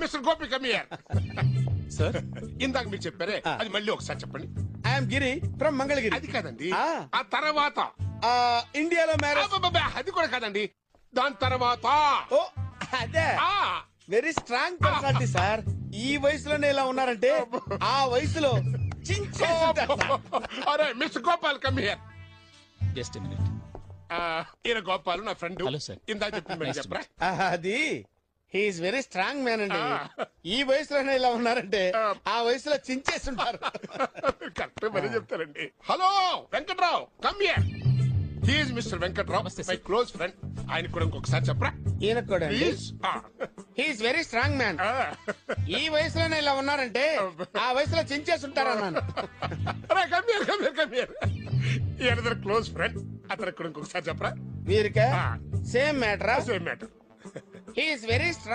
Mister Gopi come here. Sir ఇందాక మీరు చెప్పారే అది మళ్ళీ ఒకసారి చెప్పండి. I'm Giri from Mangalagiri. అది కాదండి, ఆ. ఆ తర్వాత. ఇండియాలో మ్యారేజ్. అబ్బబ్బబ్బ, అది కూడా కాదండి, దాని తర్వాత. ఓ అదే ఆ, వెరీ స్ట్రాంగ్ పర్సనాలిటీ సార్. ఈ వయసులోనే ఇలా ఉన్నారంటే ఆ వయసులో చించేసి ఉంటారు సార్. అరే mister Gopal come here. Just minute. ఈయన గోపాల్ నా ఫ్రెండ్. Hello, sir. ఇందాక చెప్పింది మళ్ళీ చెప్పరా. అది హీఈస్ వెరీ స్ట్రాంగ్ మ్యాన్ అండి. ఆ. ఈ వయసులోనే ఇలా ఉన్నారంటే ఆ వయసులో చించేసి ఉంటారు. కరెక్ట్ మరీ చెప్తారండి. Hello Venkatrao come here. He's mister Venkatrao, నమస్తే, మై sir. Close friend. ఆయన కూడా ఇంకొకసారి చెప్పరా ఈయన కూడా please. He's very strong man. ఈ వయసులోనే ఇలా ఉన్నారంటే ఆ వయసులో చించేసి ఉంటారు అన్నాను. అరే కమియర్ కమియర్ కమియర్. ఈయన క్లోజ్ ఫ్రెండ్, అతను కూడా ఇంకొకసారి చెప్పరా. వీరికా ఆ. సేమ్ మ్యాటరా. Same matter. He's very strong.